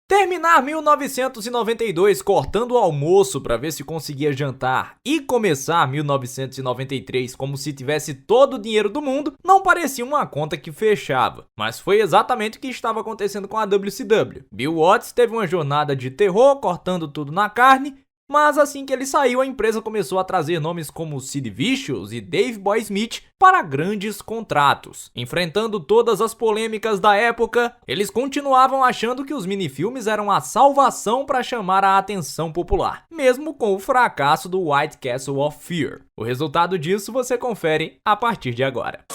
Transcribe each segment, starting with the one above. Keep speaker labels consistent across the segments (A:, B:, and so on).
A: Terminar 1992 cortando o almoço para ver se conseguia jantar e começar 1993 como se tivesse todo o dinheiro do mundo não parecia uma conta que fechava, mas foi exatamente o que estava acontecendo com a WCW. Bill Watts teve uma jornada de terror cortando tudo na carne, mas assim que ele saiu, a empresa começou a trazer nomes como Sid Vicious e Dave Boy Smith para grandes contratos. Enfrentando todas as polêmicas da época, eles continuavam achando que os minifilmes eram a salvação para chamar a atenção popular, mesmo com o fracasso do White Castle of Fear. O resultado disso você confere a partir de agora.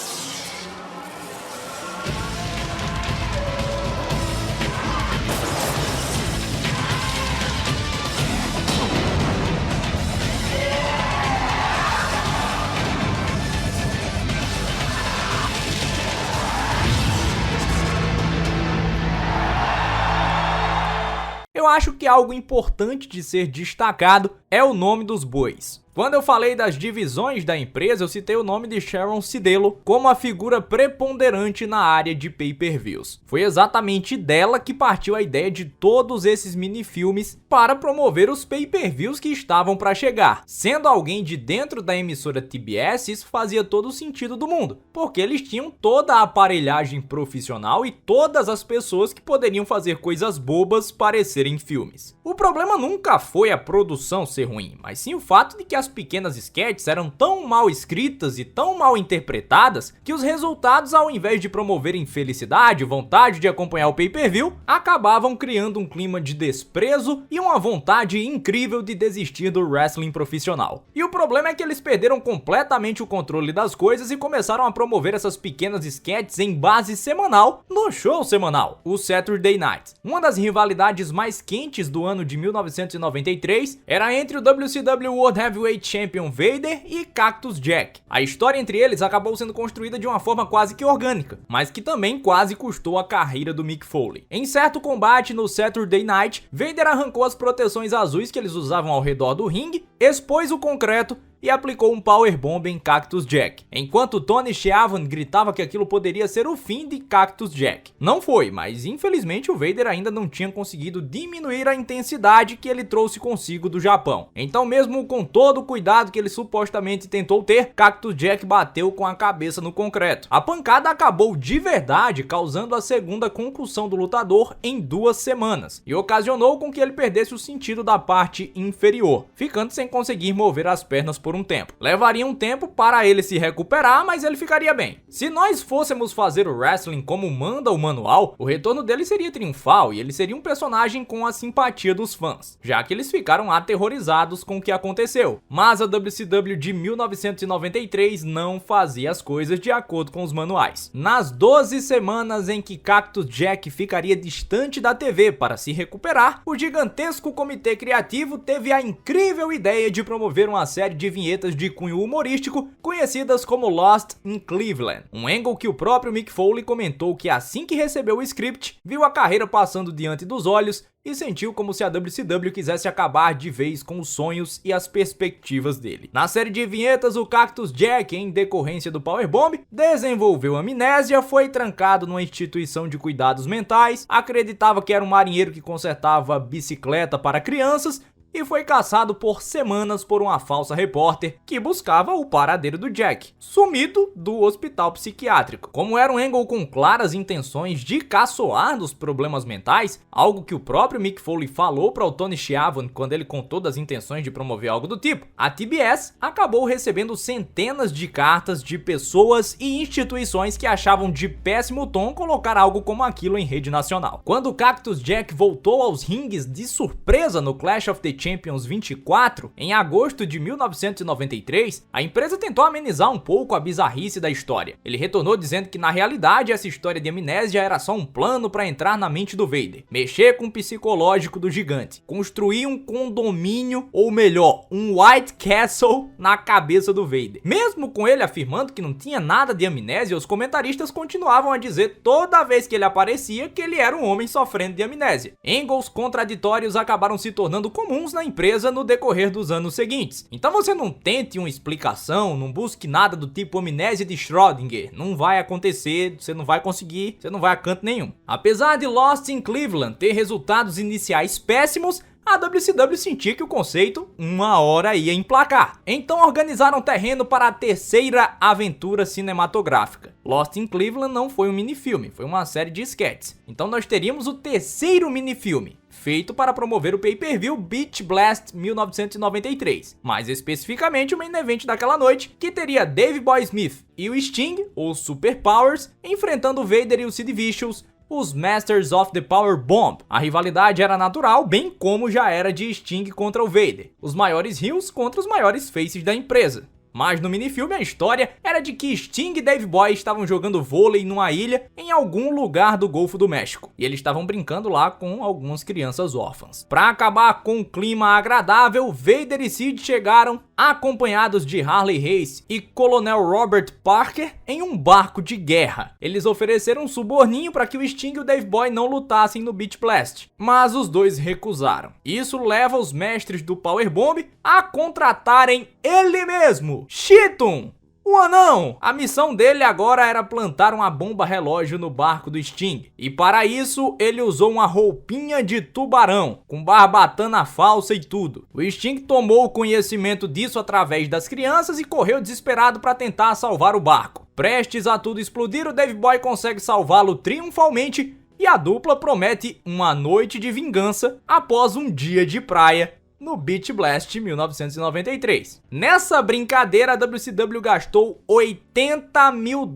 A: Eu acho que algo importante de ser destacado é o nome dos bois. Quando eu falei das divisões da empresa, eu citei o nome de Sharon Sidelo como a figura preponderante na área de pay-per-views. Foi exatamente dela que partiu a ideia de todos esses minifilmes para promover os pay-per-views que estavam para chegar. Sendo alguém de dentro da emissora TBS, isso fazia todo o sentido do mundo, porque eles tinham toda a aparelhagem profissional e todas as pessoas que poderiam fazer coisas bobas parecerem filmes. O problema nunca foi a produção ser ruim, mas sim o fato de que as pequenas sketches eram tão mal escritas e tão mal interpretadas que os resultados, ao invés de promoverem felicidade e vontade de acompanhar o pay-per-view, acabavam criando um clima de desprezo e uma vontade incrível de desistir do wrestling profissional. E o problema é que eles perderam completamente o controle das coisas e começaram a promover essas pequenas sketches em base semanal no show semanal, o Saturday Night. Uma das rivalidades mais quentes do ano de 1993 era entre o WCW World Heavyweight Champion Vader e Cactus Jack. A história entre eles acabou sendo construída de uma forma quase que orgânica, mas que também quase custou a carreira do Mick Foley. Em certo combate no Saturday Night, Vader arrancou as proteções azuis que eles usavam ao redor do ringue, expôs o concreto e aplicou um powerbomb em Cactus Jack, enquanto Tony Schiavone gritava que aquilo poderia ser o fim de Cactus Jack. Não foi, mas infelizmente o Vader ainda não tinha conseguido diminuir a intensidade que ele trouxe consigo do Japão. Então, mesmo com todo o cuidado que ele supostamente tentou ter, Cactus Jack bateu com a cabeça no concreto. A pancada acabou de verdade, causando a segunda concussão do lutador em 2 semanas, e ocasionou com que ele perdesse o sentido da parte inferior, ficando sem conseguir mover as pernas por um tempo. Levaria um tempo para ele se recuperar, mas ele ficaria bem. Se nós fôssemos fazer o wrestling como manda o manual, o retorno dele seria triunfal e ele seria um personagem com a simpatia dos fãs, já que eles ficaram aterrorizados com o que aconteceu. Mas a WCW de 1993 não fazia as coisas de acordo com os manuais. Nas 12 semanas em que Cactus Jack ficaria distante da TV para se recuperar, o gigantesco comitê criativo teve a incrível ideia de promover uma série de vinhetas de cunho humorístico conhecidas como Lost in Cleveland, um angle que o próprio Mick Foley comentou que assim que recebeu o script, viu a carreira passando diante dos olhos e sentiu como se a WCW quisesse acabar de vez com os sonhos e as perspectivas dele. Na série de vinhetas, o Cactus Jack, em decorrência do powerbomb, desenvolveu amnésia, foi trancado numa instituição de cuidados mentais, acreditava que era um marinheiro que consertava bicicleta para crianças e foi caçado por semanas por uma falsa repórter que buscava o paradeiro do Jack, sumido do hospital psiquiátrico. Como era um angle com claras intenções de caçoar dos problemas mentais, algo que o próprio Mick Foley falou para o Tony Schiavone quando ele contou das intenções de promover algo do tipo, a TBS acabou recebendo centenas de cartas de pessoas e instituições que achavam de péssimo tom colocar algo como aquilo em rede nacional. Quando o Cactus Jack voltou aos ringues de surpresa no Clash of the Champions 24, em agosto de 1993, a empresa tentou amenizar um pouco a bizarrice da história. Ele retornou dizendo que na realidade essa história de amnésia era só um plano para entrar na mente do Vader, mexer com o psicológico do gigante, construir um condomínio, ou melhor, um White Castle na cabeça do Vader. Mesmo com ele afirmando que não tinha nada de amnésia, os comentaristas continuavam a dizer toda vez que ele aparecia que ele era um homem sofrendo de amnésia. Angles contraditórios acabaram se tornando comuns na empresa no decorrer dos anos seguintes. Então você não tente uma explicação, não busque nada do tipo amnésia de Schrödinger, não vai acontecer, você não vai conseguir, você não vai a canto nenhum. Apesar de Lost in Cleveland ter resultados iniciais péssimos, a WCW sentia que o conceito uma hora ia emplacar. Então organizaram terreno para a terceira aventura cinematográfica. Lost in Cleveland não foi um minifilme, foi uma série de sketches. Então nós teríamos o terceiro minifilme, feito para promover o pay-per-view Beach Blast 1993. Mais especificamente o main event daquela noite, que teria Davey Boy Smith e o Sting, os Super Powers, enfrentando o Vader e o Sid Vicious, os Masters of the Power Bomb. A rivalidade era natural, bem como já era de Sting contra o Vader, os maiores heels contra os maiores faces da empresa. Mas no minifilme a história era de que Sting e Davey Boy estavam jogando vôlei numa ilha em algum lugar do Golfo do México. E eles estavam brincando lá com algumas crianças órfãs. Para acabar com um clima agradável, Vader e Sid chegaram acompanhados de Harley Race e Coronel Robert Parker em um barco de guerra. Eles ofereceram um suborninho para que o Sting e o Davey Boy não lutassem no Beach Blast, mas os dois recusaram. Isso leva os mestres do Powerbomb a contratarem ele mesmo, Cheatum, o anão. A missão dele agora era plantar uma bomba relógio no barco do Sting. E para isso, ele usou uma roupinha de tubarão, com barbatana falsa e tudo. O Sting tomou conhecimento disso através das crianças e correu desesperado para tentar salvar o barco. Prestes a tudo explodir, o Davey Boy consegue salvá-lo triunfalmente e a dupla promete uma noite de vingança após um dia de praia no Beach Blast 1993. Nessa brincadeira, a WCW gastou $80 mil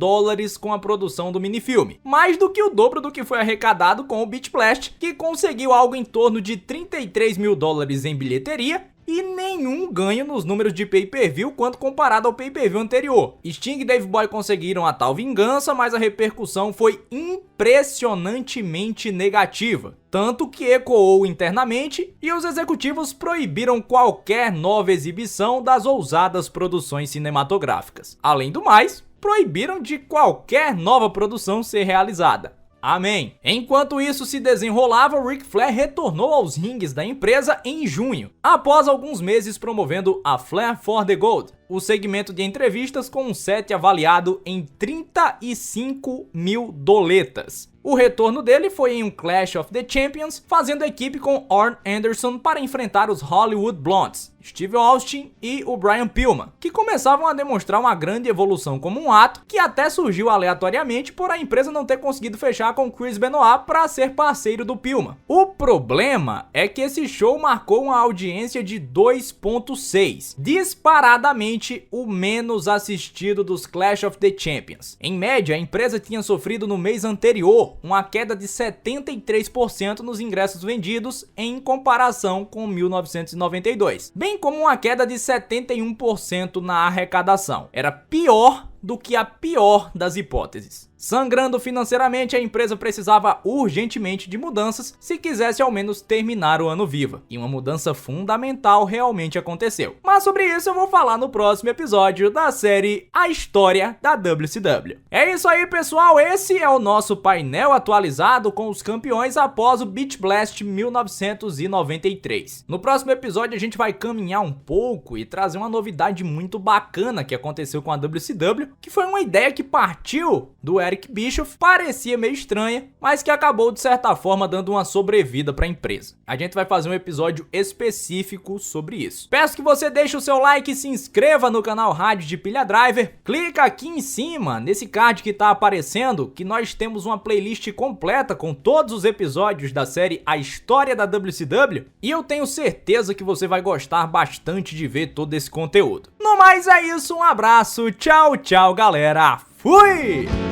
A: com a produção do minifilme, mais do que o dobro do que foi arrecadado com o Beach Blast, que conseguiu algo em torno de $33 mil em bilheteria e nenhum ganho nos números de pay-per-view quanto comparado ao pay-per-view anterior. Sting e Davey Boy conseguiram a tal vingança, mas a repercussão foi impressionantemente negativa, tanto que ecoou internamente e os executivos proibiram qualquer nova exibição das ousadas produções cinematográficas. Além do mais, proibiram de qualquer nova produção ser realizada. Amém. Enquanto isso se desenrolava, Ric Flair retornou aos ringues da empresa em junho, após alguns meses promovendo a Flair for the Gold, o segmento de entrevistas com um set avaliado em $35 mil. O retorno dele foi em um Clash of the Champions, fazendo equipe com Arn Anderson para enfrentar os Hollywood Blondes, Steve Austin e o Brian Pillman, que começavam a demonstrar uma grande evolução como um ato, que até surgiu aleatoriamente por a empresa não ter conseguido fechar com Chris Benoit para ser parceiro do Pillman. O problema é que esse show marcou uma audiência de 2.6, disparadamente o menos assistido dos Clash of the Champions. Em média, a empresa tinha sofrido no mês anterior uma queda de 73% nos ingressos vendidos em comparação com 1992, bem como uma queda de 71% na arrecadação. Era pior do que a pior das hipóteses. Sangrando financeiramente, a empresa precisava urgentemente de mudanças se quisesse ao menos terminar o ano viva. E uma mudança fundamental realmente aconteceu. Mas sobre isso eu vou falar no próximo episódio da série A História da WCW. É isso aí, pessoal. Esse é o nosso painel atualizado com os campeões após o Beach Blast 1993. No próximo episódio a gente vai caminhar um pouco e trazer uma novidade muito bacana que aconteceu com a WCW, que foi uma ideia que partiu do Eric Bischoff, parecia meio estranha, mas que acabou de certa forma dando uma sobrevida para a empresa. A gente vai fazer um episódio específico sobre isso. Peço que você deixe o seu like e se inscreva no canal Rádio de Pilha Driver. Clica aqui em cima, nesse card que tá aparecendo, que nós temos uma playlist completa com todos os episódios da série A História da WCW, e eu tenho certeza que você vai gostar bastante de ver todo esse conteúdo. No mais é isso, um abraço, tchau, tchau galera, fui!